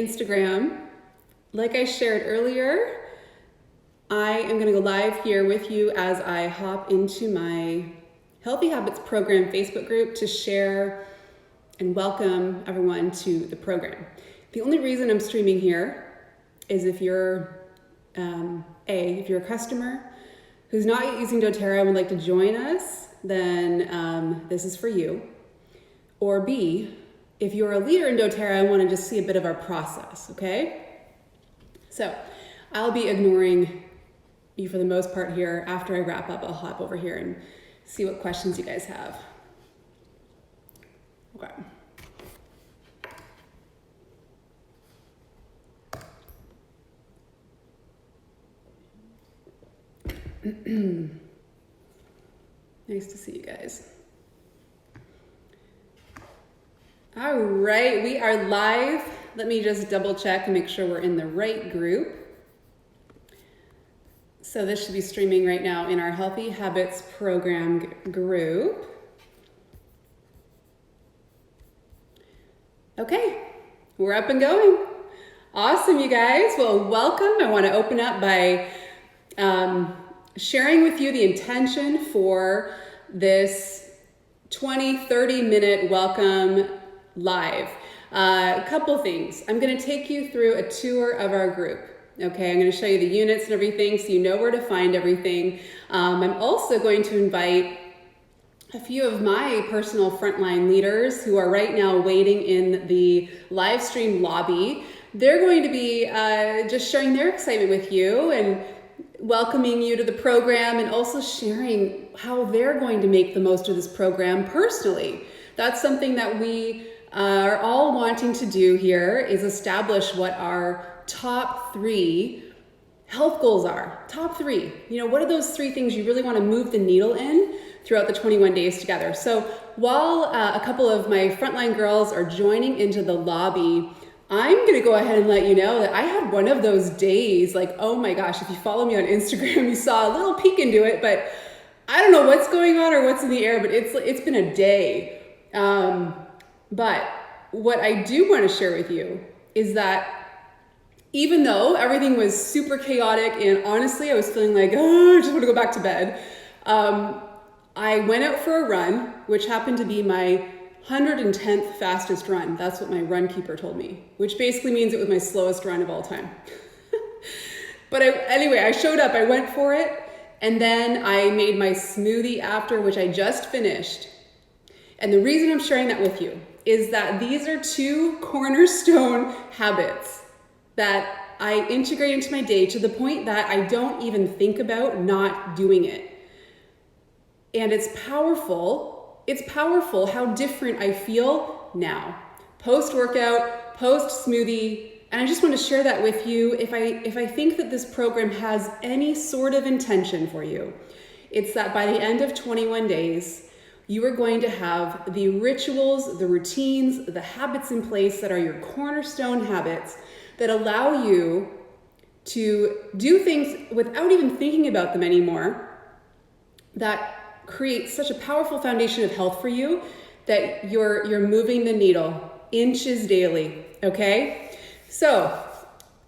Instagram. Like I shared earlier, I am going to go live here with you as I hop into my Healthy Habits Program Facebook group to share and welcome everyone to the program. The only reason I'm streaming here is if you're if you're a customer who's not yet using doTERRA and would like to join us, then this is for you. Or B, if you're a leader in doTERRA and want to just see a bit of our process, okay? So I'll be ignoring you for the most part here. After I wrap up, I'll hop over here and see what questions you guys have. Okay. Nice to see you guys. All right, we are live. Let me just double check and make sure we're in the right group. So this should be streaming right now in our Healthy Habits Program group. Okay, we're up and going. Awesome, you guys. Well, welcome. I want to open up by sharing with you the intention for this 20-30 minute welcome live. A couple things. I'm going to take you through a tour of our group. Okay, I'm going to show you the units and everything so you know where to find everything. I'm also going to invite a few of my personal frontline leaders who are right now waiting in the live stream lobby. They're going to be just sharing their excitement with you and welcoming you to the program and also sharing how they're going to make the most of this program personally. That's something that we are all wanting to do here, is establish what our top 3 health goals are. Top 3. You know, what are those 3 things you really want to move the needle in throughout the 21 days together? So while a couple of my frontline girls are joining into the lobby, I'm going to go ahead and let you know that I had one of those days, like, oh my gosh, if you follow me on Instagram, you saw a little peek into it, but I don't know what's going on or what's in the air, but it's been a day. But what I do want to share with you is that even though everything was super chaotic and honestly, I was feeling like, oh, I just want to go back to bed. I went out for a run, which happened to be my 110th fastest run. That's what my run keeper told me, which basically means it was my slowest run of all time. But anyway, I showed up, I went for it, and then I made my smoothie after, which I just finished. And the reason I'm sharing that with you is that these are 2 cornerstone habits that I integrate into my day to the point that I don't even think about not doing it. And it's powerful. It's powerful how different I feel now. Post-workout, post-smoothie, and I just want to share that with you. If I think that this program has any sort of intention for you, it's that by the end of 21 days, you are going to have the rituals, the routines, the habits in place that are your cornerstone habits that allow you to do things without even thinking about them anymore, that create such a powerful foundation of health for you that you're moving the needle inches daily, okay? So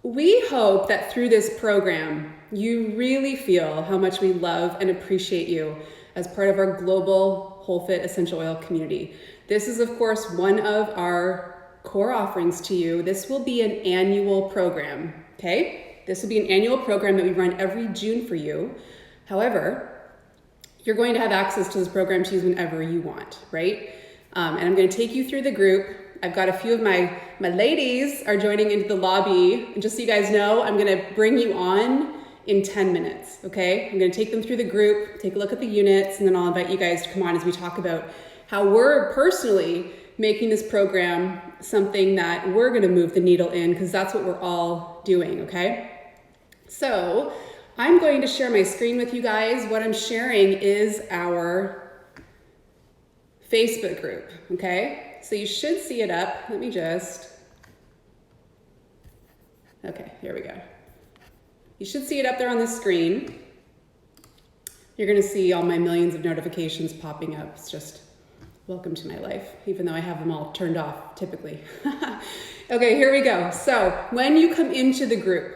we hope that through this program, you really feel how much we love and appreciate you as part of our global Whole Fit Essential Oil community. This is, of course, one of our core offerings to you. This will be an annual program, okay? This will be an annual program that we run every June for you. However, you're going to have access to this program to use whenever you want, right? And I'm going to take you through the group. I've got a few of my ladies are joining into the lobby. And just so you guys know, I'm going to bring you on in 10 minutes, okay? I'm going to take them through the group, take a look at the units, and then I'll invite you guys to come on as we talk about how we're personally making this program something that we're going to move the needle in, because that's what we're all doing, okay? So I'm going to share my screen with you guys. What I'm sharing is our Facebook group, okay? So you should see it up. Let me just, okay, here we go. You should see it up there on the screen. You're gonna see all my millions of notifications popping up. It's just welcome to my life, even though I have them all turned off typically. Okay, here we go. So when you come into the group,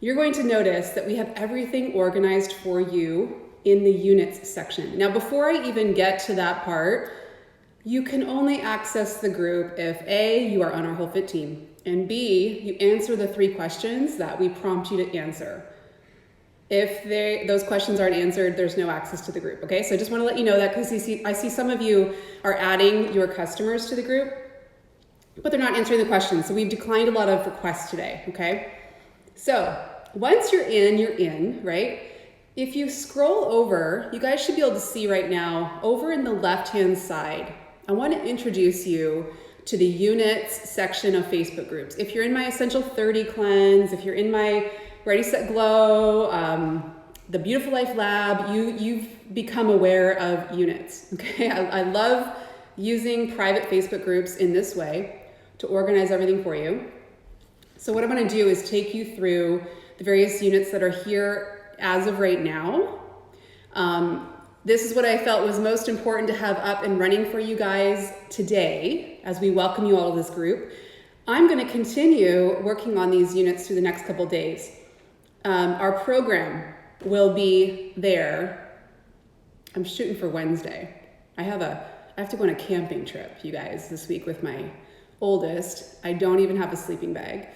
you're going to notice that we have everything organized for you in the units section. Now, before I even get to that part, you can only access the group if A, you are on our Whole Fit team, and B, you answer the 3 questions that we prompt you to answer. If those questions aren't answered, there's no access to the group, okay? So I just wanna let you know that because I see some of you are adding your customers to the group, but they're not answering the questions. So we've declined a lot of requests today, okay? So once you're in, right? If you scroll over, you guys should be able to see right now, over in the left-hand side, I want to introduce you to the units section of Facebook groups. If you're in my Essential 30 cleanse, if you're in my Ready, Set, Glow, the Beautiful Life Lab, you've become aware of units, okay? I love using private Facebook groups in this way to organize everything for you. So what I'm going to do is take you through the various units that are here as of right now. This is what I felt was most important to have up and running for you guys today as we welcome you all to this group. I'm going to continue working on these units through the next couple days. Our program will be there. I'm shooting for Wednesday. I have to go on a camping trip, you guys, this week with my oldest. I don't even have a sleeping bag.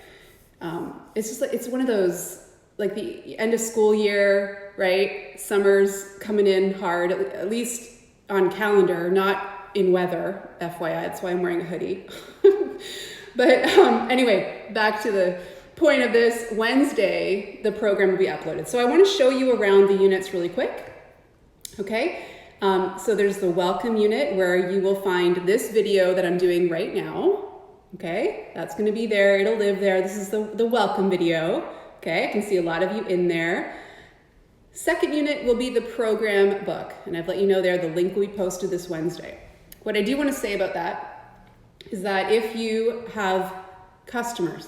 It's just like, it's one of those, like the end of school year, right? Summer's coming in hard, at least on calendar, not in weather, FYI. That's why I'm wearing a hoodie. But anyway, back to the point of this. Wednesday, the program will be uploaded. So I want to show you around the units really quick. Okay. So there's the welcome unit where you will find this video that I'm doing right now. Okay. That's going to be there. It'll live there. This is the welcome video. Okay, I can see a lot of you in there. Second unit will be the program book, and I've let you know there the link will be posted this Wednesday. What I do want to say about that is that if you have customers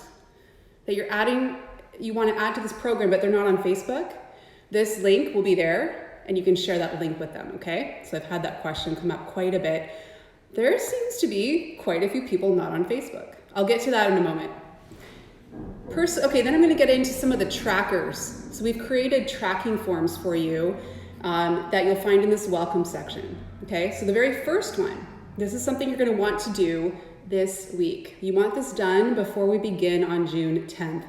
that you want to add to this program, but they're not on Facebook, this link will be there, and you can share that link with them, okay? So I've had that question come up quite a bit. There seems to be quite a few people not on Facebook. I'll get to that in a moment. Okay, then I'm going to get into some of the trackers. So we've created tracking forms for you that you'll find in this welcome section. Okay, so the very first one, this is something you're going to want to do this week. You want this done before we begin on June 10th,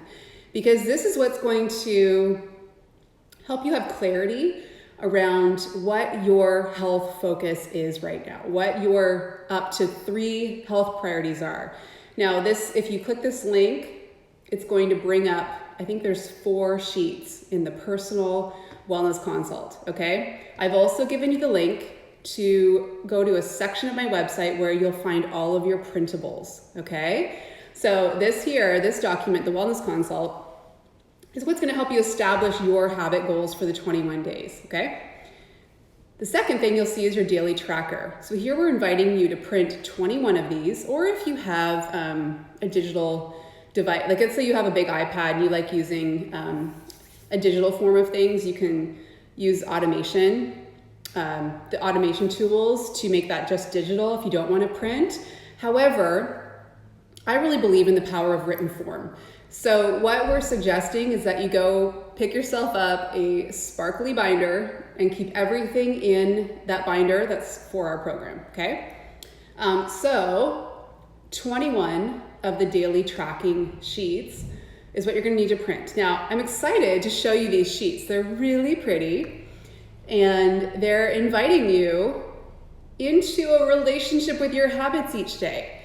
because this is what's going to help you have clarity around what your health focus is right now, what your up to 3 health priorities are. Now this, if you click this link, it's going to bring up, I think there's 4 sheets in the personal wellness consult, okay? I've also given you the link to go to a section of my website where you'll find all of your printables, okay? So this document, the wellness consult, is what's gonna help you establish your habit goals for the 21 days, okay? The second thing you'll see is your daily tracker. So here we're inviting you to print 21 of these, or if you have a digital device, like let's say you have a big iPad and you like using a digital form of things, you can use automation, the automation tools to make that just digital if you don't want to print. However, I really believe in the power of written form. So what we're suggesting is that you go pick yourself up a sparkly binder and keep everything in that binder that's for our program, okay? So 21 of the daily tracking sheets is what you're going to need to print. Now, I'm excited to show you these sheets. They're really pretty, and they're inviting you into a relationship with your habits each day.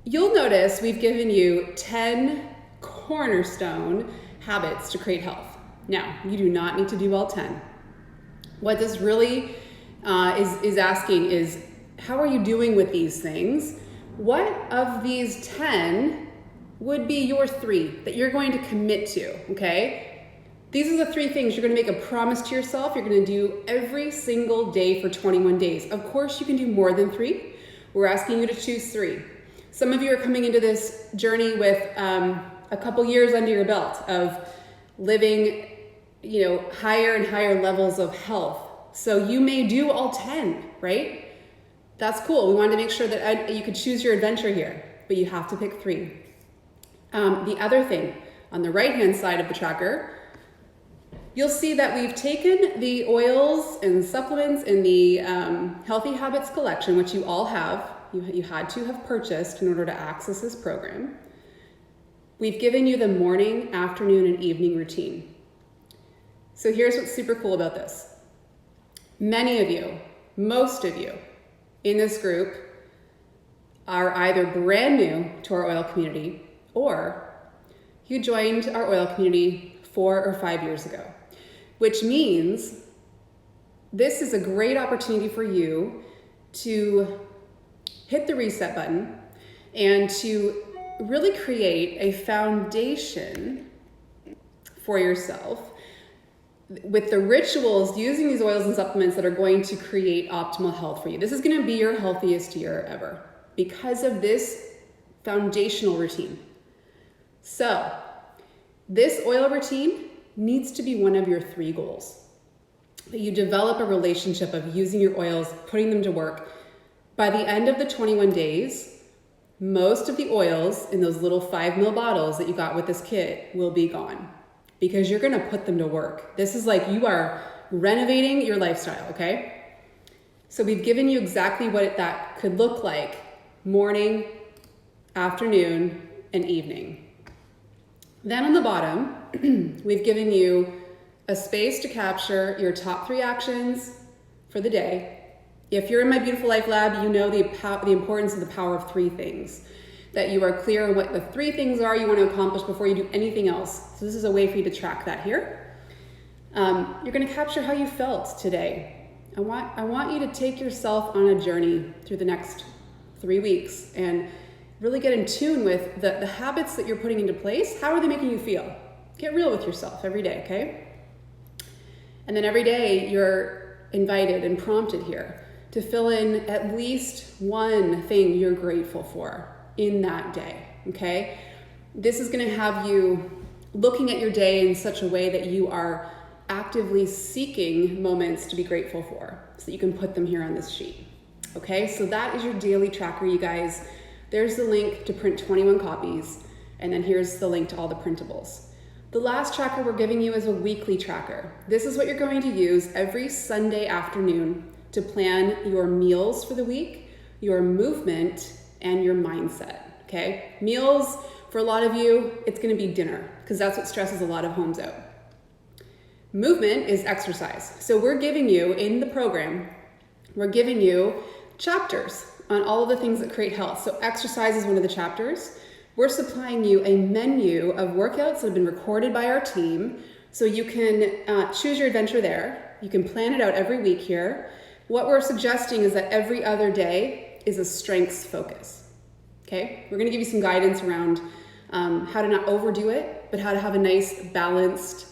You'll notice we've given you 10 cornerstone habits to create health. Now, you do not need to do all 10. What this really is asking is, how are you doing with these things? What of these 10 would be your 3 that you're going to commit to, okay? These are the 3 things you're gonna make a promise to yourself you're gonna do every single day for 21 days. Of course, you can do more than 3. We're asking you to choose 3. Some of you are coming into this journey with a couple years under your belt of living, higher and higher levels of health. So you may do all 10, right? That's cool. We wanted to make sure that you could choose your adventure here. but you have to pick 3. The other thing, on the right-hand side of the tracker, you'll see that we've taken the oils and supplements in the Healthy Habits collection, which you all have, you had to have purchased in order to access this program. We've given you the morning, afternoon, and evening routine. So here's what's super cool about this. Many of you, most of you in this group are either brand new to our oil community or you joined our oil community 4 or 5 years ago, which means this is a great opportunity for you to hit the reset button and to really create a foundation for yourself with the rituals using these oils and supplements that are going to create optimal health for you. This is going to be your healthiest year ever because of this foundational routine. So this oil routine needs to be one of your 3 goals. That you develop a relationship of using your oils, putting them to work. By the end of the 21 days, most of the oils in those little 5 ml bottles that you got with this kit will be gone because you're going to put them to work. This is like you are renovating your lifestyle, okay? So we've given you exactly what that could look like: morning, afternoon, and evening. Then on the bottom, we've given you a space to capture your top 3 actions for the day. If you're in my Beautiful Life Lab, you know the importance of the power of 3 things. That you are clear on what the 3 things are you want to accomplish before you do anything else. So this is a way for you to track that here. You're going to capture how you felt today. I want you to take yourself on a journey through the next 3 weeks and really get in tune with the habits that you're putting into place. How are they making you feel? Get real with yourself every day, okay? And then every day you're invited and prompted here to fill in at least one thing you're grateful for in that day, okay? This is gonna have you looking at your day in such a way that you are actively seeking moments to be grateful for so that you can put them here on this sheet, okay? So that is your daily tracker, you guys. There's the link to print 21 copies, and then here's the link to all the printables. The last tracker we're giving you is a weekly tracker. This is what you're going to use every Sunday afternoon to plan your meals for the week, your movement, and your mindset, okay? Meals, for a lot of you, it's gonna be dinner, because that's what stresses a lot of homes out. Movement is exercise. So we're giving you, in the program, we're giving you chapters on all of the things that create health. So exercise is one of the chapters. We're supplying you a menu of workouts that have been recorded by our team, so you can choose your adventure there. You can plan it out every week here. What we're suggesting is that every other day is a strengths focus, okay? We're gonna give you some guidance around how to not overdo it, but how to have a nice balanced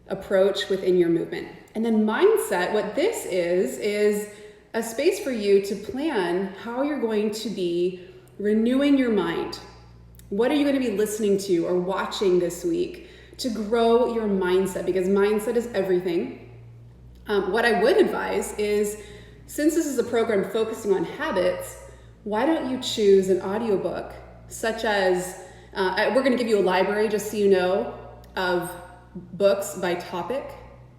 approach within your movement. And then mindset, what this is a space for you to plan how you're going to be renewing your mind. What are you going to be listening to or watching this week to grow your mindset? Because mindset is everything. What I would advise is, since this is a program focusing on habits, why don't you choose an audiobook such as, we're going to give you a library, just so you know, of books by topic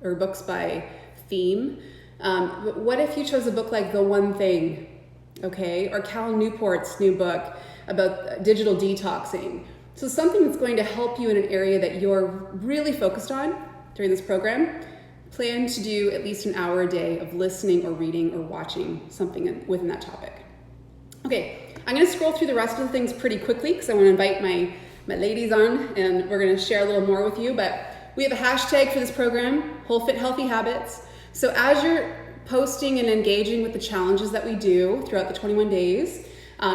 or books by theme. But what if you chose a book like The One Thing, okay? Or Cal Newport's new book about digital detoxing. So something that's going to help you in an area that you're really focused on during this program. Plan to do at least an hour a day of listening or reading or watching something within that topic. Okay, I'm gonna scroll through the rest of the things pretty quickly because I wanna invite my ladies on and we're gonna share a little more with you, but we have a hashtag for this program, Whole Fit Healthy Habits. So as you're posting and engaging with the challenges that we do throughout the 21 days,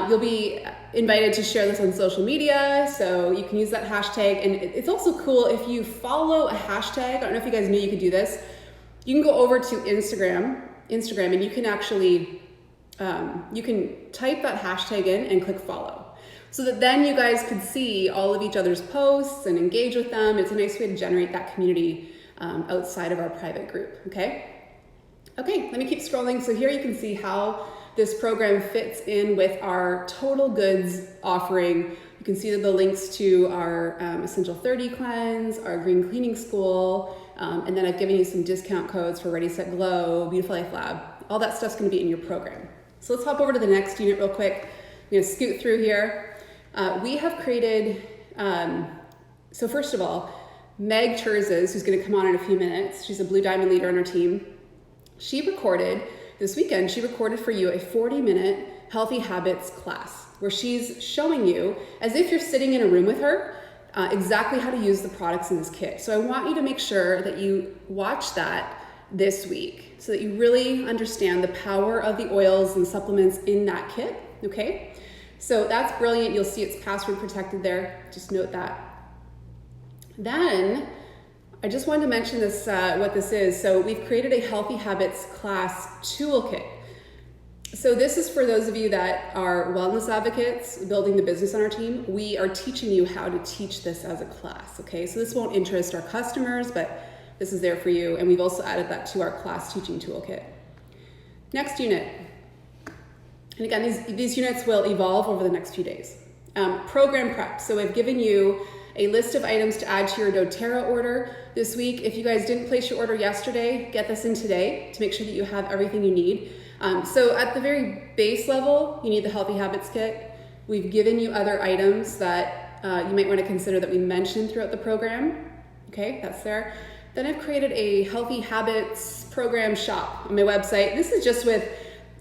you'll be invited to share this on social media, so you can use that hashtag. And it's also cool if you follow a hashtag. I don't know if you guys knew you could do this. You can go over to Instagram, and you can actually, you can type that hashtag in and click follow. So that then you guys could see all of each other's posts and engage with them. It's a nice way to generate that community outside of our private group, okay? Okay, let me keep scrolling. So here you can see how this program fits in with our total goods offering. You can see the links to our Essential 30 cleanse, our green cleaning school, and then I've given you some discount codes for Ready, Set, Glow, Beautiful Life Lab. All that stuff's gonna be in your program. So let's hop over to the next unit real quick. I'm gonna scoot through here. We have created, so first of all, Meg Terzes, who's gonna come on in a few minutes, she's a Blue Diamond leader on our team. She recorded, this weekend, she recorded for you a 40-minute Healthy Habits class where she's showing you, as if you're sitting in a room with her, exactly how to use the products in this kit. So I want you to make sure that you watch that this week so that you really understand the power of the oils and supplements in that kit, okay? So that's brilliant. You'll see it's password protected there. Just note that. Then I just wanted to mention this, what this is. So we've created a Healthy Habits class toolkit. So this is for those of you that are wellness advocates building the business on our team. We are teaching you how to teach this as a class, okay? So this won't interest our customers, but this is there for you. And we've also added that to our class teaching toolkit. Next unit. And again, these units will evolve over the next few days. Program prep. So I've given you a list of items to add to your doTERRA order this week. If you guys didn't place your order yesterday, get this in today to make sure that you have everything you need. So at the very base level, you need the Healthy Habits Kit. We've given you other items that you might want to consider that we mentioned throughout the program. Okay, that's there. Then I've created a Healthy Habits program shop on my website. This is just with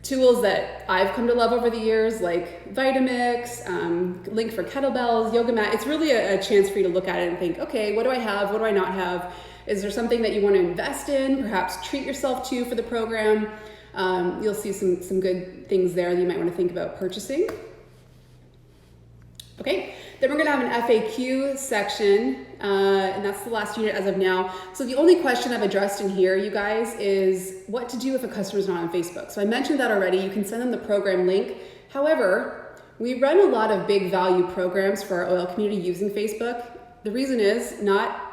tools that I've come to love over the years, like Vitamix, link for kettlebells, yoga mat. It's really a chance for you to look at it and think, okay, what do I have? What do I not have? Is there something that you want to invest in? Perhaps treat yourself to for the program. You'll see some good things there that you might want to think about purchasing. Okay, then we're going to have an FAQ section, and that's the last unit as of now. So the only question I've addressed in here, you guys, is what to do if a customer's not on Facebook. So I mentioned that already. You can send them the program link. However, we run a lot of big value programs for our oil community using Facebook. The reason is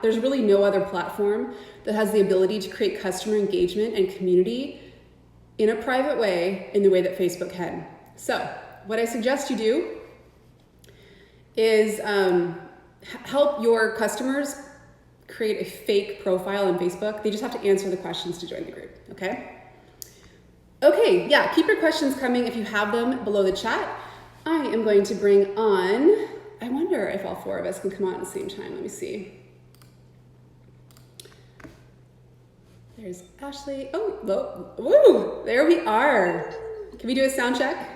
there's really no other platform that has the ability to create customer engagement and community in a private way in the way that Facebook can. So what I suggest you do is help your customers create a fake profile on Facebook. They just have to answer the questions to join the group, okay? Okay, yeah, keep your questions coming if you have them below the chat. I am going to bring on, I wonder if all four of us can come on at the same time. Let me see. There's Ashley. Oh, woo, there we are. Can we do a sound check?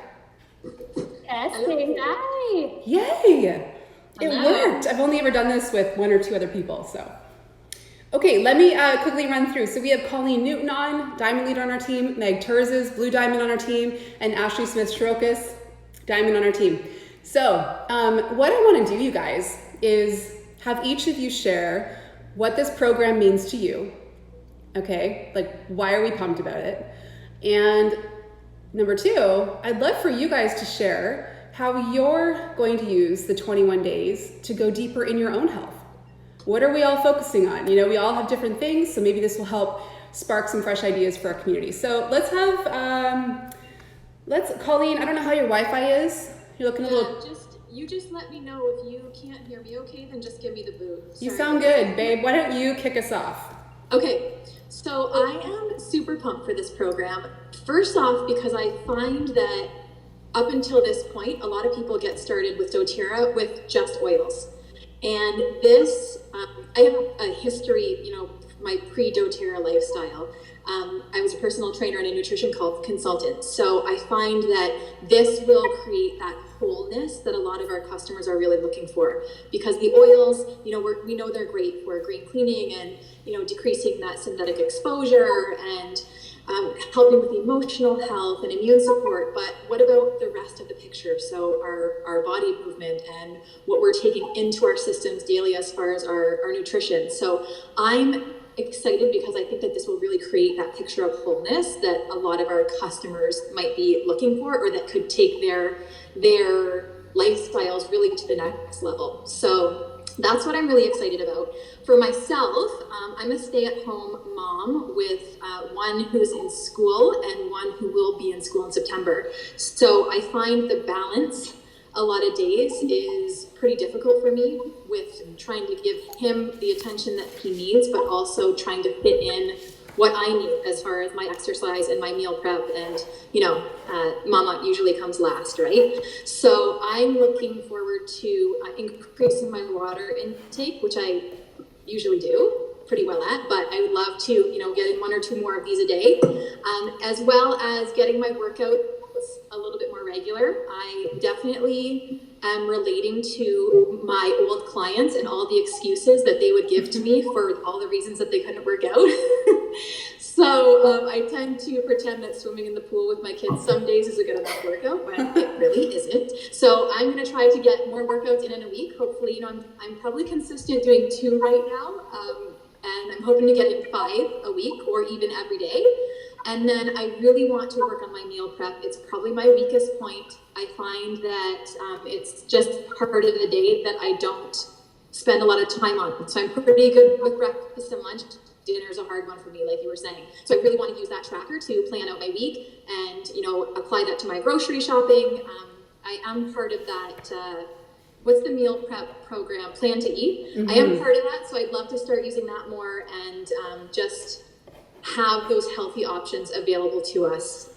Yes, hi. Yay! It worked. I've only ever done this with one or two other people, so. Okay, let me quickly run through. So we have Colleen Newton on, Diamond Leader on our team, Meg Terzes, Blue Diamond on our team, and Ashley Smith-Strokas, Diamond on our team. So what I want to do, you guys, is have each of you share what this program means to you. Okay, like why are we pumped about it? And number two, I'd love for you guys to share how you're going to use the 21 days to go deeper in your own health. What are we all focusing on? You know, we all have different things, so maybe this will help spark some fresh ideas for our community. So let's have, Colleen, I don't know how your Wi-Fi is. You're looking a little... You just let me know if you can't hear me okay, then just give me the boot. You sound good, babe. Why don't you kick us off? Okay, so I am super pumped for this program. First off, because I find that up until this point, a lot of people get started with doTERRA with just oils. And this, I have a history, you know, my pre-doTERRA lifestyle. I was a personal trainer and a nutrition consultant. So I find that this will create that wholeness that a lot of our customers are really looking for, because the oils, you know, we know they're great for green cleaning and, you know, decreasing that synthetic exposure and helping with emotional health and immune support. But what about the rest of the picture? So our body movement and what we're taking into our systems daily as far as our nutrition. So I'm excited because I think that this will really create that picture of wholeness that a lot of our customers might be looking for, or that could take their lifestyles really to the next level. So that's what I'm really excited about. For myself, I'm a stay-at-home mom with one who's in school and one who will be in school in September. So I find the balance a lot of days is pretty difficult for me with trying to give him the attention that he needs, but also trying to fit in what I need as far as my exercise and my meal prep, and mama usually comes last, right? So I'm looking forward to increasing my water intake, which I usually do pretty well at, but I would love to, get in 1 or 2 more of these a day, as well as getting my workouts a little bit more regular. I definitely am relating to my old clients and all the excuses that they would give to me for all the reasons that they couldn't work out. So I tend to pretend that swimming in the pool with my kids some days is a good enough workout, but it really isn't. So I'm going to try to get more workouts in a week. Hopefully, I'm probably consistent doing 2 right now, and I'm hoping to get in 5 a week or even every day. And then I really want to work on my meal prep. It's probably my weakest point. I find that it's just part of the day that I don't spend a lot of time on. So I'm pretty good with breakfast and lunch. Dinner's a hard one for me, like you were saying. So I really want to use that tracker to plan out my week and, apply that to my grocery shopping. I am part of that, what's the meal prep program? Plan to Eat. Mm-hmm. I am part of that, so I'd love to start using that more and just have those healthy options available to us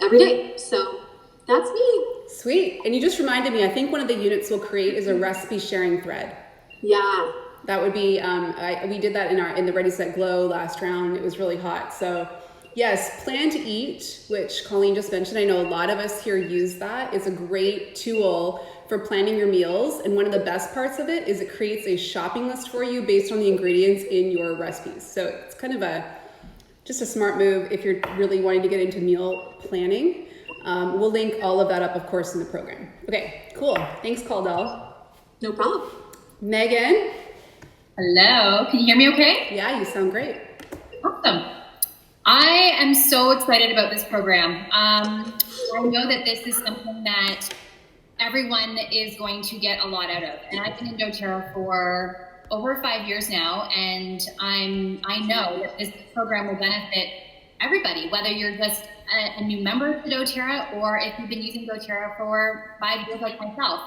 every day. So that's me. Sweet. And you just reminded me, I think one of the units we'll create is a recipe sharing thread. Yeah. That would be, we did that in the Ready, Set, Glow last round. It was really hot. So yes, Plan to Eat, which Colleen just mentioned. I know a lot of us here use that. It's a great tool for planning your meals. And one of the best parts of it is it creates a shopping list for you based on the ingredients in your recipes. So it's kind of just a smart move if you're really wanting to get into meal planning. We'll link all of that up, of course, in the program. Okay, cool. Thanks, Caldell. No problem. Megan. Hello, can you hear me okay? Yeah, you sound great. Awesome. I am so excited about this program. I know that this is something that everyone is going to get a lot out of. And I've been in doTERRA for over 5 years now, and I know that this program will benefit everybody, whether you're just a new member to doTERRA or if you've been using doTERRA for 5 years like myself.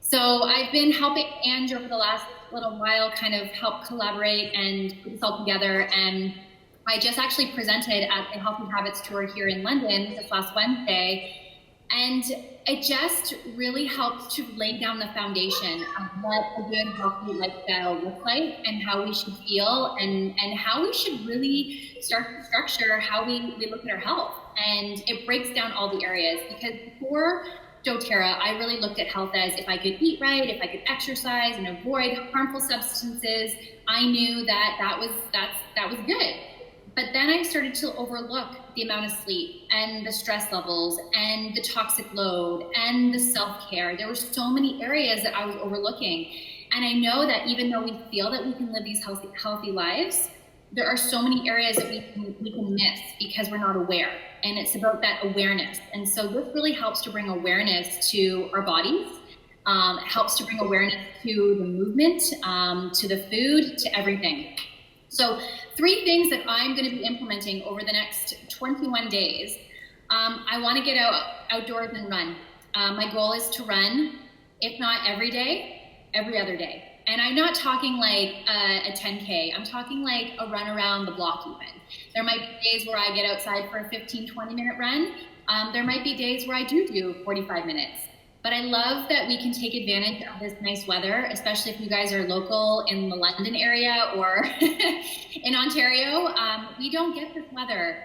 So I've been helping Ange over the last little while kind of help collaborate and put this all together. And I just actually presented at the Healthy Habits Tour here in London this last Wednesday. And it just really helps to lay down the foundation of what a good healthy lifestyle looks like and how we should feel and how we should really start to structure how we look at our health. And it breaks down all the areas, because before doTERRA, I really looked at health as if I could eat right, if I could exercise and avoid harmful substances, I knew that was good. But then I started to overlook the amount of sleep and the stress levels and the toxic load and the self-care. There were so many areas that I was overlooking. And I know that even though we feel that we can live these healthy lives, there are so many areas that we can miss because we're not aware. And it's about that awareness. And so this really helps to bring awareness to our bodies. It helps to bring awareness to the movement, to the food, to everything. So 3 things that I'm going to be implementing over the next 21 days. I want to get outdoors and run. My goal is to run, if not every day, every other day. And I'm not talking like a 10K. I'm talking like a run around the block even. There might be days where I get outside for a 15, 20-minute run. There might be days where I do 45 minutes. But I love that we can take advantage of this nice weather, especially if you guys are local in the London area or in Ontario. We don't get this weather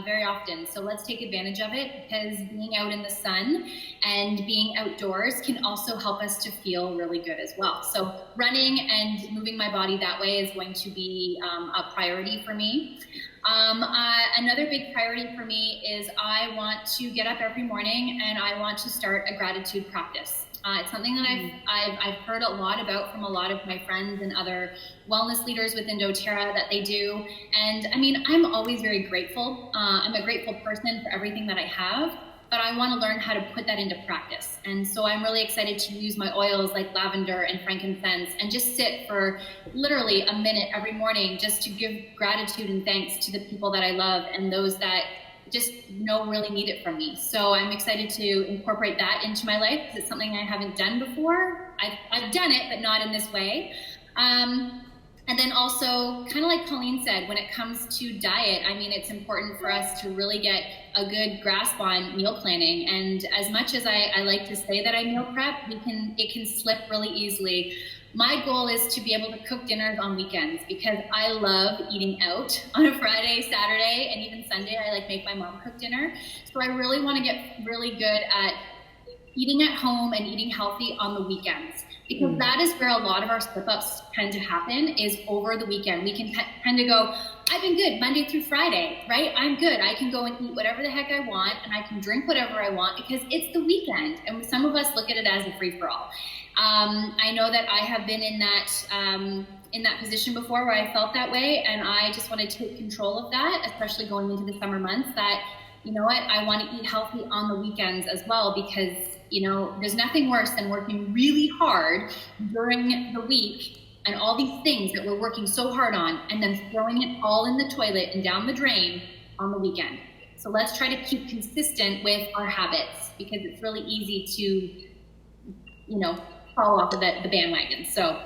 very often, so let's take advantage of it, because being out in the sun and being outdoors can also help us to feel really good as well. So running and moving my body that way is going to be a priority for me. Another big priority for me is I want to get up every morning and I want to start a gratitude practice. It's something that I've heard a lot about from a lot of my friends and other wellness leaders within doTERRA that they do. And I mean, I'm always very grateful. I'm a grateful person for everything that I have, but I want to learn how to put that into practice. And so I'm really excited to use my oils like lavender and frankincense and just sit for literally a minute every morning just to give gratitude and thanks to the people that I love and those that just really need it from me. So I'm excited to incorporate that into my life because it's something I haven't done before. I've done it, but not in this way. And then also, kind of like Colleen said, when it comes to diet, I mean, it's important for us to really get a good grasp on meal planning. And as much as I like to say that I meal prep, it can slip really easily. My goal is to be able to cook dinners on weekends because I love eating out on a Friday, Saturday, and even Sunday. I make my mom cook dinner. So I really want to get really good at eating at home and eating healthy on the weekends. Because that is where a lot of our slip-ups tend to happen is over the weekend. We can tend to go, I've been good Monday through Friday, right? I'm good. I can go and eat whatever the heck I want and I can drink whatever I want because it's the weekend. And some of us look at it as a free-for-all. I know that I have been in that position before where I felt that way, and I just want to take control of that, especially going into the summer months, that, you know what, I want to eat healthy on the weekends as well because, you know, there's nothing worse than working really hard during the week and all these things that we're working so hard on and then throwing it all in the toilet and down the drain on the weekend. So let's try to keep consistent with our habits because it's really easy to, you know, fall off of the bandwagon. So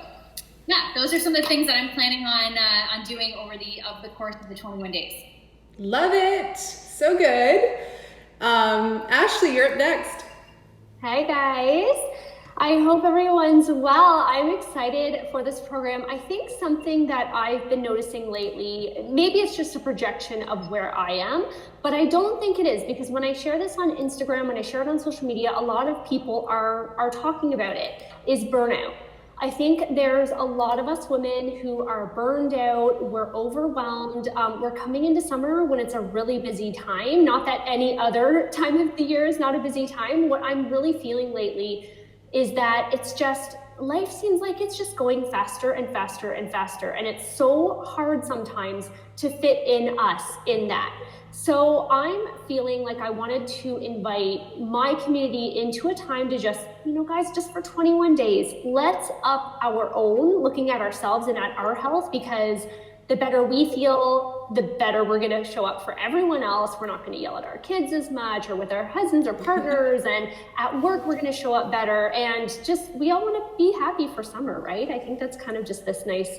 yeah, those are some of the things that I'm planning on doing over the course of the 21 days. Love it. So good. Ashley, you're up next. Hi guys. I hope everyone's well. I'm excited for this program. I think something that I've been noticing lately, maybe it's just a projection of where I am, but I don't think it is because when I share this on Instagram, when I share it on social media, a lot of people are talking about it, is burnout. I think there's a lot of us women who are burned out, we're overwhelmed, we're coming into summer when it's a really busy time. Not that any other time of the year is not a busy time. What I'm really feeling lately is that it's just, life seems like it's just going faster and faster and faster. And it's so hard sometimes to fit in us in that. So I'm feeling like I wanted to invite my community into a time to just, you know, guys, just for 21 days, let's up our own, looking at ourselves and at our health, because the better we feel, the better we're going to show up for everyone else. We're not going to yell at our kids as much or with our husbands or partners. And at work, we're going to show up better. And just, we all want to be happy for summer, right? I think that's kind of just this nice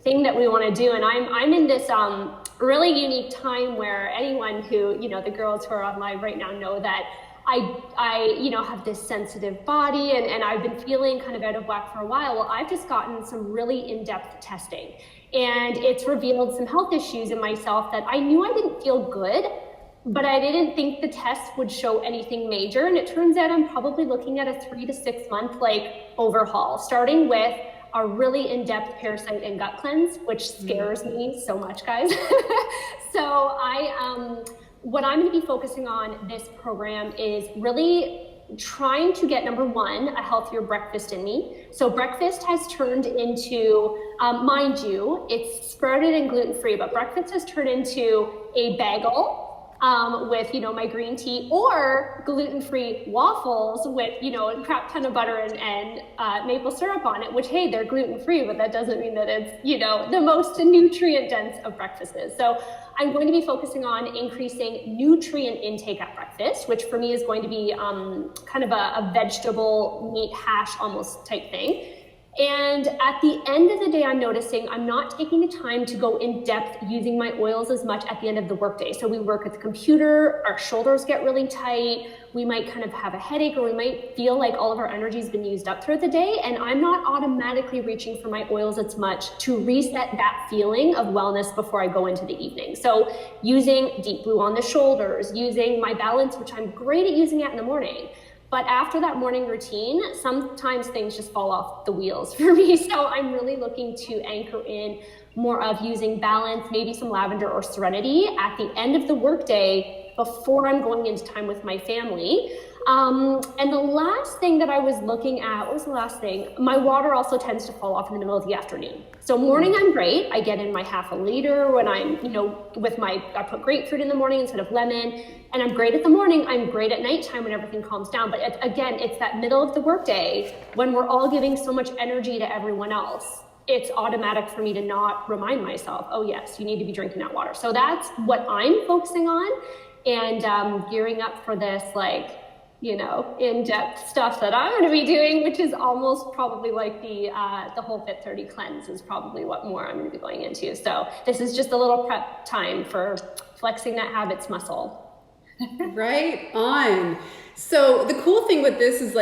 thing that we want to do. And I'm in this really unique time where anyone who, you know, the girls who are on live right now know that I you know, have this sensitive body and I've been feeling kind of out of whack for a while. Well, I've just gotten some really in-depth testing and it's revealed some health issues in myself that I knew I didn't feel good, but I didn't think the test would show anything major. And it turns out I'm probably looking at a 3 to 6 month overhaul, starting with a really in-depth parasite and gut cleanse, which scares me so much, guys. So what I'm going to be focusing on this program is really trying to get, number one, a healthier breakfast in me. So breakfast has turned into, mind you, it's sprouted and gluten-free, but breakfast has turned into a bagel with, you know, my green tea, or gluten-free waffles with, you know, a crap ton of butter and maple syrup on it, which, hey, they're gluten-free, but that doesn't mean that it's, you know, the most nutrient-dense of breakfasts. So I'm going to be focusing on increasing nutrient intake at breakfast, which for me is going to be kind of a vegetable meat hash almost type thing. And at the end of the day, I'm noticing I'm not taking the time to go in depth using my oils as much at the end of the workday. So we work at the computer, our shoulders get really tight, we might kind of have a headache, or we might feel like all of our energy has been used up throughout the day. And I'm not automatically reaching for my oils as much to reset that feeling of wellness before I go into the evening. So using Deep Blue on the shoulders, using my Balance, which I'm great at using it in the morning. But after that morning routine, sometimes things just fall off the wheels for me. So I'm really looking to anchor in more of using Balance, maybe some lavender or Serenity at the end of the workday before I'm going into time with my family. And the last thing that I was looking at, what was the last thing? My water also tends to fall off in the middle of the afternoon. So morning, I'm great. I get in my half a liter when I'm, I put grapefruit in the morning instead of lemon, and I'm great at the morning. I'm great at nighttime when everything calms down. But again, it's that middle of the workday when we're all giving so much energy to everyone else. It's automatic for me to not remind myself, oh yes, you need to be drinking that water. So that's what I'm focusing on, and gearing up for this, in-depth stuff that I'm going to be doing, which is almost probably like the whole Fit 30 cleanse is probably what more I'm going to be going into. So this is just a little prep time for flexing that habits muscle. Right on. So the cool thing with this is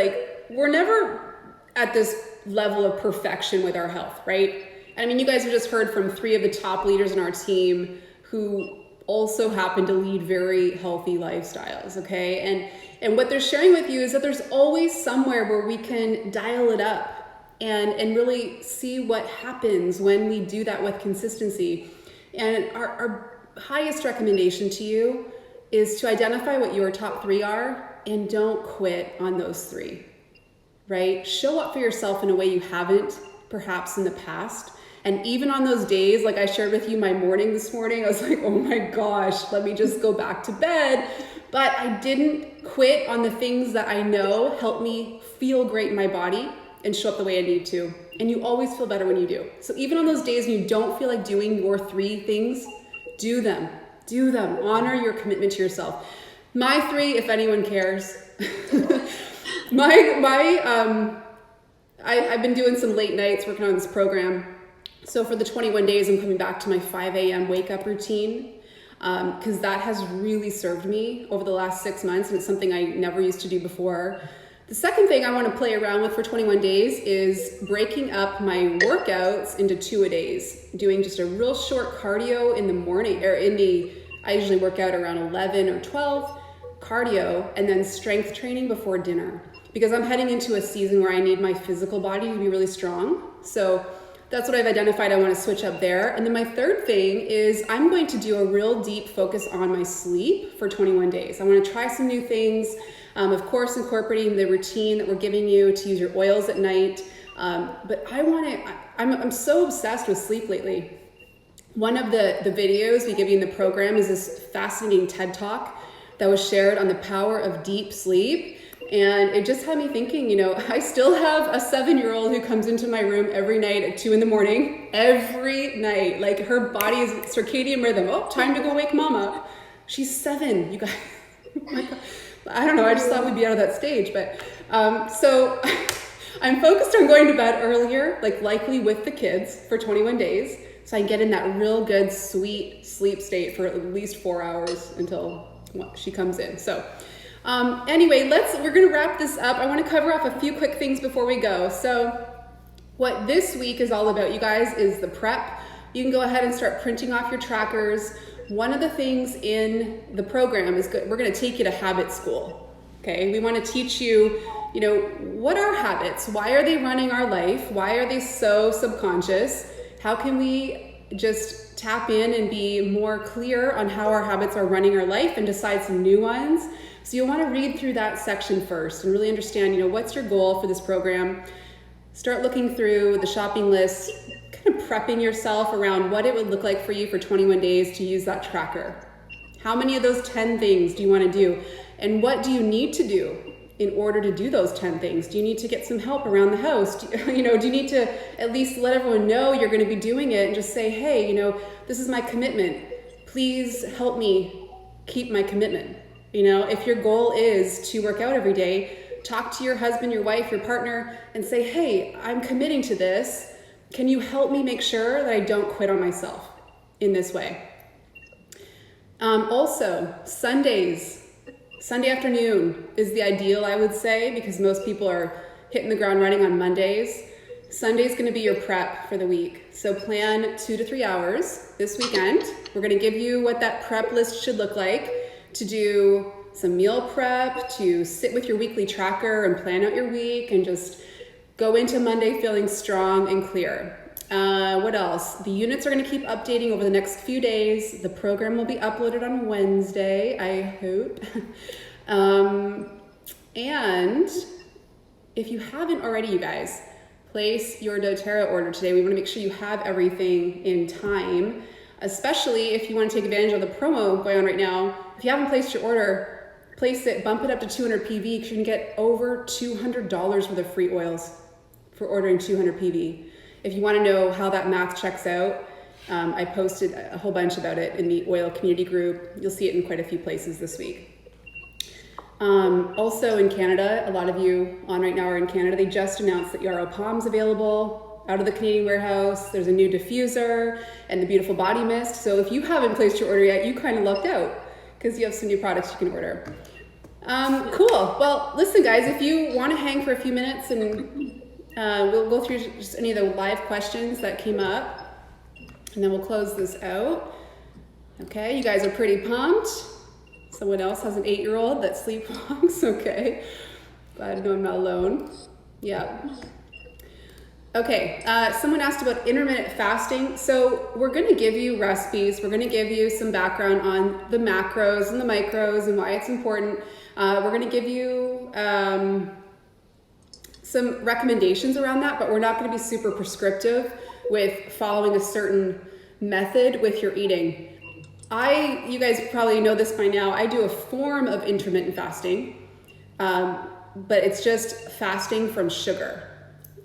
we're never at this level of perfection with our health, right? I mean, you guys have just heard from 3 of the top leaders in our team who also happen to lead very healthy lifestyles, okay? And what they're sharing with you is that there's always somewhere where we can dial it up and really see what happens when we do that with consistency. And our highest recommendation to you is to identify what your top 3 are and don't quit on those 3, right? Show up for yourself in a way you haven't perhaps in the past. And even on those days, like I shared with you my morning this morning, I was like, oh my gosh, let me just go back to bed. But I didn't quit on the things that I know help me feel great in my body and show up the way I need to. And you always feel better when you do. So even on those days when you don't feel like doing your 3 things, do them. Do them. Honor your commitment to yourself. My 3, if anyone cares. I've been doing some late nights working on this program. So for the 21 days, I'm coming back to my 5 a.m. wake up routine because that has really served me over the last 6 months, and it's something I never used to do before. The second thing I want to play around with for 21 days is breaking up my workouts into 2-a-days, doing just a real short cardio in the morning, I usually work out around 11 or 12, cardio, and then strength training before dinner, because I'm heading into a season where I need my physical body to be really strong. So that's what I've identified I want to switch up there. And then my third thing is I'm going to do a real deep focus on my sleep for 21 days. I want to try some new things. Of course, incorporating the routine that we're giving you to use your oils at night. But I'm so obsessed with sleep lately. One of the videos we give you in the program is this fascinating TED Talk that was shared on the power of deep sleep. And it just had me thinking, I still have a 7-year-old who comes into my room every night at 2 a.m, every night. Like her body's circadian rhythm. Oh, time to go wake mom up. She's 7, you guys. Oh my God. I don't know. I just thought we'd be out of that stage. But so I'm focused on going to bed earlier, likely with the kids for 21 days. So I can get in that real good, sweet sleep state for at least 4 hours until she comes in. So anyway, we're going to wrap this up. I want to cover off a few quick things before we go. So what this week is all about, you guys, is the prep. You can go ahead and start printing off your trackers. One of the things in the program is we're going to take you to habit school. Okay. We want to teach you, what are habits? Why are they running our life? Why are they so subconscious? How can we just tap in and be more clear on how our habits are running our life and decide some new ones? So you'll want to read through that section first and really understand, what's your goal for this program. Start looking through the shopping list, kind of prepping yourself around what it would look like for you for 21 days to use that tracker. How many of those 10 things do you want to do? And what do you need to do in order to do those 10 things? Do you need to get some help around the house? Do you need to at least let everyone know you're going to be doing it and just say, hey, this is my commitment. Please help me keep my commitment. If your goal is to work out every day, talk to your husband, your wife, your partner, and say, hey, I'm committing to this. Can you help me make sure that I don't quit on myself in this way? Also, Sunday afternoon is the ideal, I would say, because most people are hitting the ground running on Mondays. Sunday's going to be your prep for the week. So plan 2 to 3 hours this weekend. We're going to give you what that prep list should look like, to do some meal prep, to sit with your weekly tracker and plan out your week and just go into Monday feeling strong and clear. What else? The units are going to keep updating over the next few days. The program will be uploaded on Wednesday, I hope. And if you haven't already, you guys, place your doTERRA order today. We want to make sure you have everything in time, especially if you want to take advantage of the promo going on right now. If you haven't placed your order, place it, bump it up to 200 PV because you can get over $200 worth of free oils for ordering 200 PV. If you want to know how that math checks out, I posted a whole bunch about it in the oil community group. You'll see it in quite a few places this week. Also in Canada, a lot of you on right now are in Canada. They just announced that Yarrow Palm's available out of the Canadian warehouse. There's a new diffuser and the beautiful body mist. So if you haven't placed your order yet, you kind of lucked out because you have some new products you can order. Cool. Well, listen guys, if you want to hang for a few minutes and we'll go through just any of the live questions that came up and then we'll close this out. Okay, you guys are pretty pumped. Someone else has an 8-year-old that sleepwalks. Okay, glad to know I'm not alone. Yeah. Okay, someone asked about intermittent fasting. So we're gonna give you recipes. We're gonna give you some background on the macros and the micros and why it's important. We're gonna give you some recommendations around that, but we're not gonna be super prescriptive with following a certain method with your eating. You guys probably know this by now, I do a form of intermittent fasting, but it's just fasting from sugar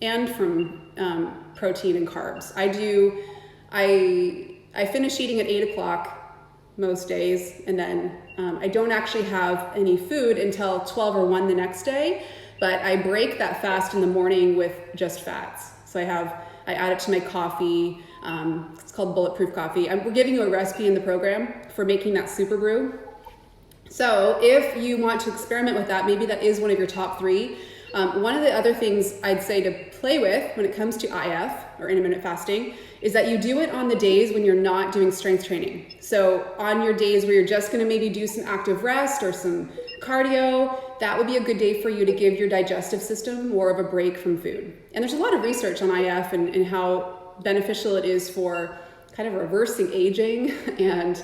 and from protein and carbs. I finish eating at 8 o'clock most days, and then I don't actually have any food until 12 or 1 the next day, but I break that fast in the morning with just fats. So I add it to my coffee. It's called Bulletproof Coffee. We're giving you a recipe in the program for making that super brew. So if you want to experiment with that, maybe that is one of your top 3. One of the other things I'd say to play with when it comes to IF or intermittent fasting is that you do it on the days when you're not doing strength training. So on your days where you're just gonna maybe do some active rest or some cardio, that would be a good day for you to give your digestive system more of a break from food. And there's a lot of research on IF and how beneficial it is for kind of reversing aging and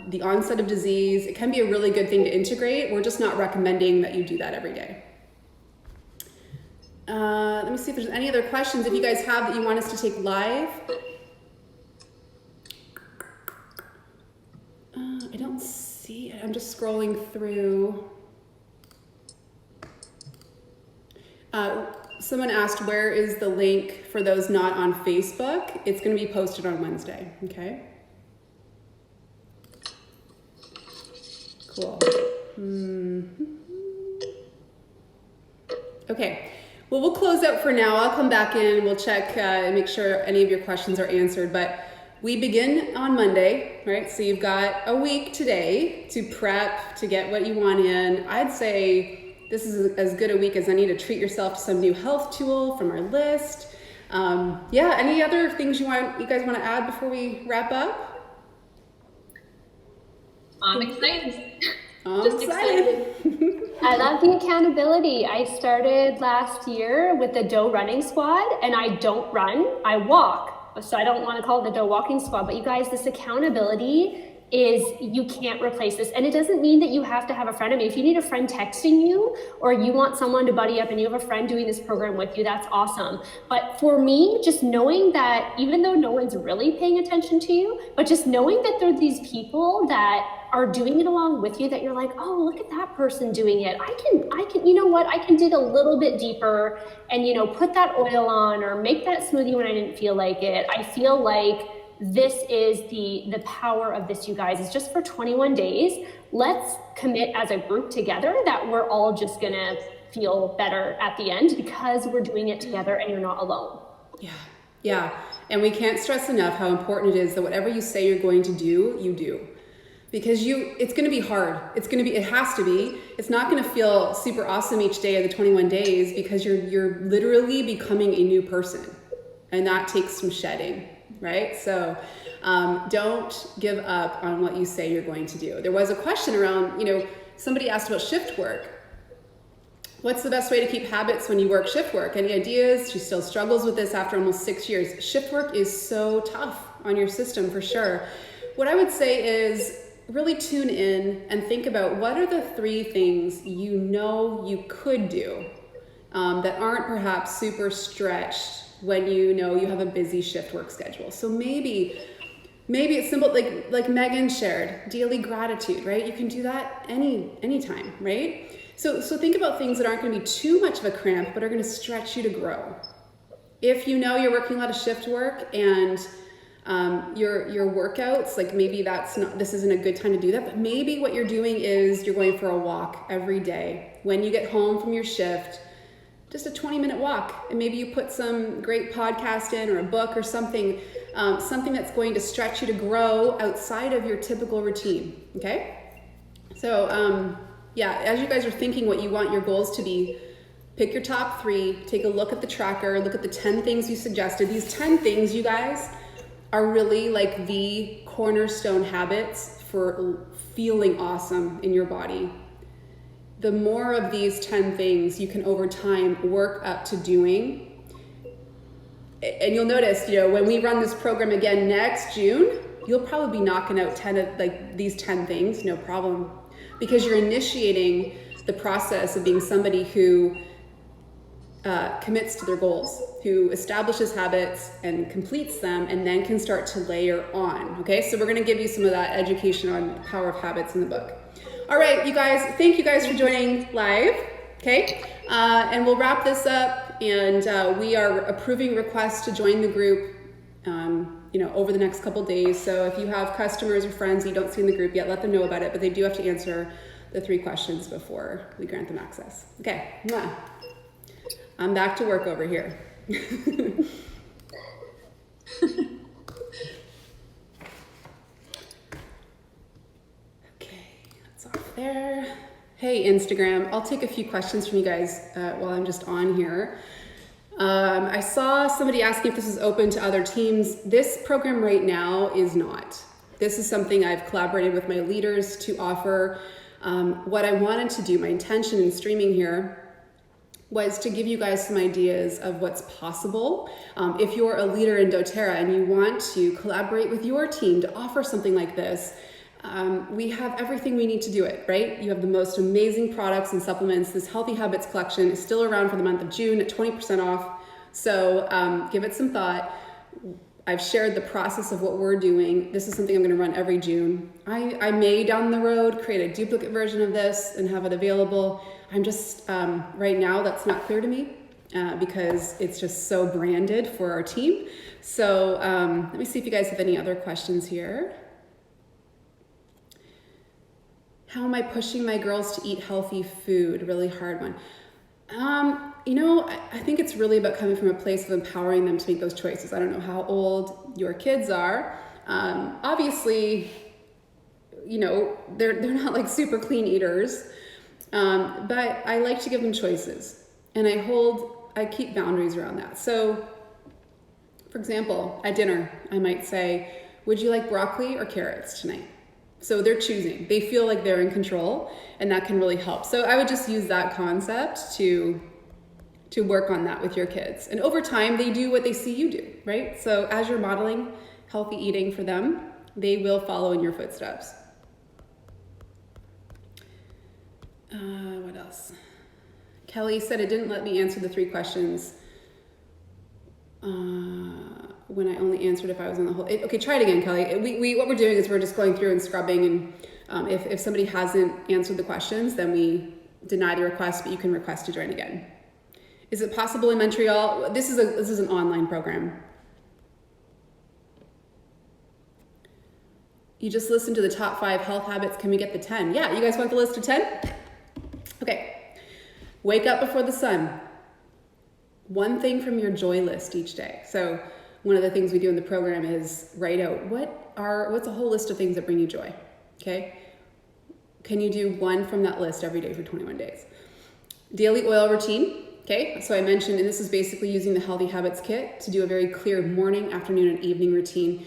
the onset of disease. It can be a really good thing to integrate. We're just not recommending that you do that every day. Let me see if there's any other questions if you guys have that you want us to take live. I don't see it. I'm just scrolling through. Someone asked, where is the link for those not on Facebook? It's going to be posted on Wednesday, okay? Cool. Okay, well, we'll close out for now. I'll come back in, we'll check and make sure any of your questions are answered, but we begin on Monday, right? So you've got a week today to prep, to get what you want in. I'd say this is as good a week as any to treat yourself to some new health tool from our list. Yeah, any other things you guys want to add before we wrap up? I'm excited. Just excited. I love the accountability. I started last year with the Doe Running Squad, and I don't run, I walk. So I don't want to call it the Doe Walking Squad, but you guys, this accountability is, you can't replace this. And it doesn't mean that you have to have a friend. I mean, if you need a friend texting you, or you want someone to buddy up and you have a friend doing this program with you, that's awesome. But for me, just knowing that even though no one's really paying attention to you, but just knowing that there are these people that are doing it along with you, that you're like, oh, look at that person doing it. I can, you know what? I can dig a little bit deeper and, you know, put that oil on or make that smoothie when I didn't feel like it. I feel like this is the power of this, you guys. It's just for 21 days. Let's commit as a group together that we're all just gonna feel better at the end because we're doing it together and you're not alone. Yeah. And we can't stress enough how important it is that whatever you say you're going to do, you do. Because it's gonna be hard. It has to be. It's not gonna feel super awesome each day of the 21 days because you're literally becoming a new person. And that takes some shedding. Right? So don't give up on what you say you're going to do. There was a question around, somebody asked about shift work. What's the best way to keep habits when you work shift work? Any ideas? She still struggles with this after almost 6 years. Shift work is so tough on your system for sure. What I would say is really tune in and think about what are the 3 things you know you could do that aren't perhaps super stretched when you know you have a busy shift work schedule. So maybe it's simple, like Megan shared, daily gratitude, right? You can do that anytime, right? So think about things that aren't going to be too much of a cramp, but are going to stretch you to grow. If you know you're working a lot of shift work and your workouts, like maybe this isn't a good time to do that, but maybe what you're doing is you're going for a walk every day. When you get home from your shift, just a 20-minute walk, and maybe you put some great podcast in or a book or something that's going to stretch you to grow outside of your typical routine, okay? So as you guys are thinking what you want your goals to be, pick your top 3, take a look at the tracker, look at the 10 things you suggested. These 10 things, you guys, are really like the cornerstone habits for feeling awesome in your body. The more of these 10 things you can over time work up to doing, and you'll notice, when we run this program again next June, you'll probably be knocking out 10 of these 10 things, no problem, because you're initiating the process of being somebody who commits to their goals, who establishes habits and completes them, and then can start to layer on. Okay, so we're going to give you some of that education on the power of habits in the book. All right, you guys, thank you guys for joining live. Okay, and we'll wrap this up, and we are approving requests to join the group over the next couple days. So if you have customers or friends you don't see in the group yet, let them know about it, but they do have to answer the 3 questions before we grant them access. Okay, I'm back to work over here. Okay, that's off there. Hey, Instagram, I'll take a few questions from you guys while I'm just on here. I saw somebody asking if this is open to other teams. This program right now is not. This is something I've collaborated with my leaders to offer. What I wanted to do, my intention in streaming here, was to give you guys some ideas of what's possible. If you're a leader in doTERRA and you want to collaborate with your team to offer something like this, we have everything we need to do it, right? You have the most amazing products and supplements. This Healthy Habits collection is still around for the month of June at 20% off. So give it some thought. I've shared the process of what we're doing. This is something I'm going to run every June. I may down the road create a duplicate version of this and have it available. I'm just, right now, that's not clear to me because it's just so branded for our team. So let me see if you guys have any other questions here. How am I pushing my girls to eat healthy food? Really hard one. I think it's really about coming from a place of empowering them to make those choices. I don't know how old your kids are. Obviously, they're not like super clean eaters, but I like to give them choices, and I keep boundaries around that. So, for example, at dinner, I might say, would you like broccoli or carrots tonight? So they're choosing. They feel like they're in control, and that can really help. So I would just use that concept to work on that with your kids. And over time, they do what they see you do, right? So as you're modeling healthy eating for them, they will follow in your footsteps. What else? Kelly said it didn't let me answer the 3 questions when I only answered if I was on the whole. Okay, try it again, Kelly. What we're doing is we're just going through and scrubbing, and if somebody hasn't answered the questions, then we deny the request, but you can request to join again. Is it possible in Montreal? This is an online program. You just listened to the top 5 health habits. Can we get the 10? Yeah, you guys want the list of 10? Okay. Wake up before the sun. One thing from your joy list each day. So one of the things we do in the program is write out what's a whole list of things that bring you joy. Okay. Can you do one from that list every day for 21 days? Daily oil routine. Okay. So I mentioned, and this is basically using the Healthy Habits Kit to do a very clear morning, afternoon, and evening routine,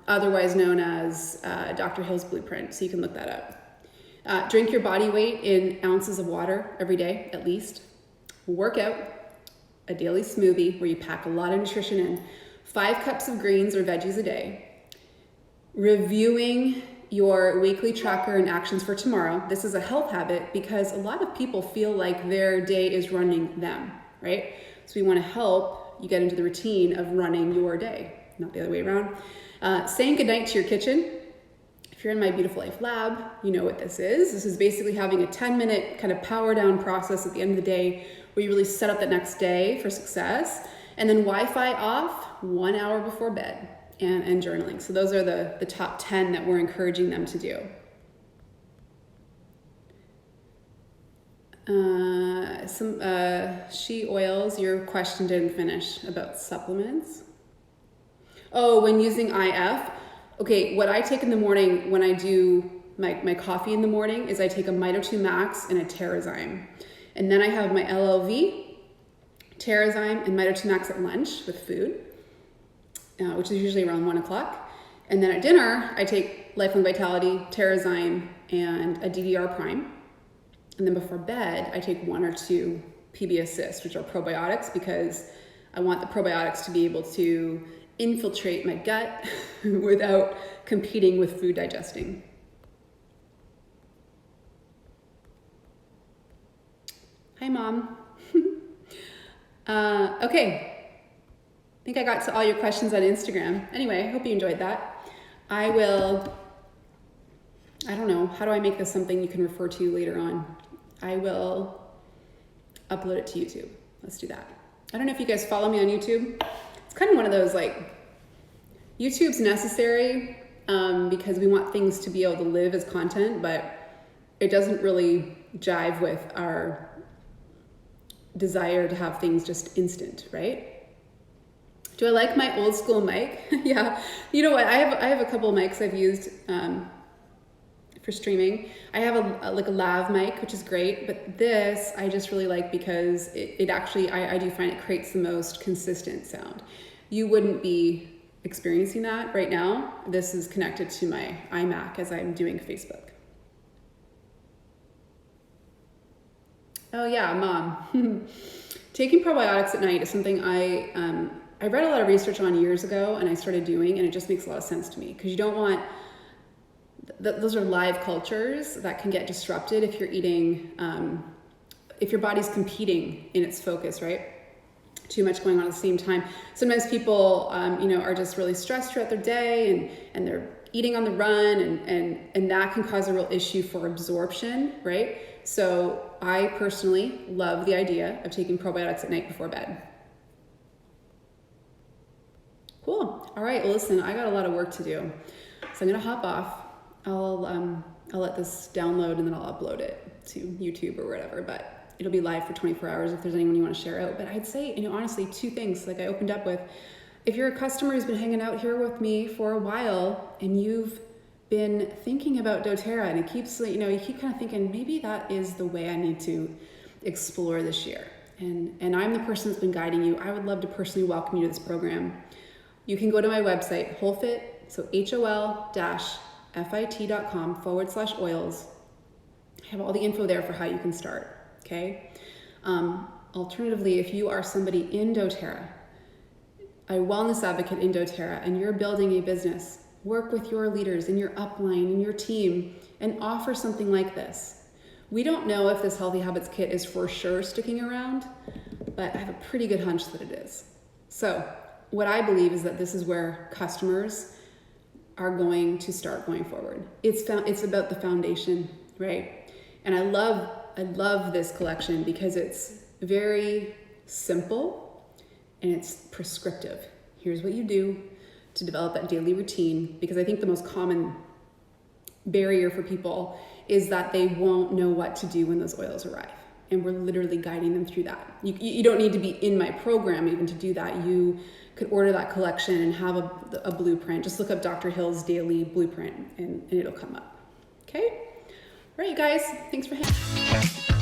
otherwise known as Dr. Hill's Blueprint. So you can look that up. Drink your body weight in ounces of water every day, at least. Work out. A daily smoothie where you pack a lot of nutrition in. 5 cups of greens or veggies a day. Reviewing your weekly tracker and actions for tomorrow. This is a health habit because a lot of people feel like their day is running them, right? So we want to help you get into the routine of running your day, not the other way around. Saying goodnight to your kitchen. If you're in my Beautiful Life Lab, you know what this is. This is basically having a 10-minute kind of power down process at the end of the day where you really set up the next day for success. And then Wi-Fi off 1 hour before bed. And journaling. So those are the top 10 that we're encouraging them to do. She oils, your question didn't finish about supplements. Oh, when using IF. Okay, what I take in the morning when I do my coffee in the morning is I take a Mito2 Max and a Terrazyme. And then I have my LLV, Terrazyme, and Mito2 Max at lunch with food. Which is usually around 1 o'clock. And then at dinner, I take Lifelong Vitality, Terrazyme, and a DDR Prime. And then before bed, I take 1 or 2 PB Assist, which are probiotics, because I want the probiotics to be able to infiltrate my gut without competing with food digesting. Hi, Mom. Okay. I think I got to all your questions on Instagram. Anyway, I hope you enjoyed that. I don't know, how do I make this something you can refer to later on? I will upload it to YouTube. Let's do that. I don't know if you guys follow me on YouTube. It's kind of one of those, like, YouTube's necessary because we want things to be able to live as content, but it doesn't really jive with our desire to have things just instant, right? Do I like my old school mic? Yeah. You know what? I have a couple of mics I've used for streaming. I have a lav mic, which is great, but this I just really like because it actually, I do find it creates the most consistent sound. You wouldn't be experiencing that right now. This is connected to my iMac as I'm doing Facebook. Oh yeah, Mom. Taking probiotics at night is something I read a lot of research on years ago and I started doing, and it just makes a lot of sense to me because you don't want, those are live cultures that can get disrupted if you're eating, if your body's competing in its focus, right? Too much going on at the same time. Sometimes people, are just really stressed throughout their day and they're eating on the run and that can cause a real issue for absorption, right? So I personally love the idea of taking probiotics at night before bed. Cool. All right. Well, listen, I got a lot of work to do, so I'm gonna hop off. I'll let this download and then I'll upload it to YouTube or whatever. But it'll be live for 24 hours if there's anyone you want to share out. But I'd say, honestly, 2 things. Like I opened up with, if you're a customer who's been hanging out here with me for a while and you've been thinking about doTERRA and it keeps, you keep kind of thinking maybe that is the way I need to explore this year. And I'm the person that's been guiding you. I would love to personally welcome you to this program. You can go to my website, HolFit, so hol-fit.com/oils. I have all the info there for how you can start, okay? Alternatively, if you are somebody in doTERRA, a wellness advocate in doTERRA, and you're building a business, work with your leaders in your upline and your team and offer something like this. We don't know if this Healthy Habits Kit is for sure sticking around, but I have a pretty good hunch that it is. So what I believe is that this is where customers are going to start going forward. It's about the foundation, right? And I love this collection because it's very simple and it's prescriptive. Here's what you do to develop that daily routine, because I think the most common barrier for people is that they won't know what to do when those oils arrive. And we're literally guiding them through that. You don't need to be in my program even to do that. You could order that collection and have a blueprint. Just look up Dr. Hill's daily blueprint and it'll come up. Okay? All right, you guys, thanks for hanging.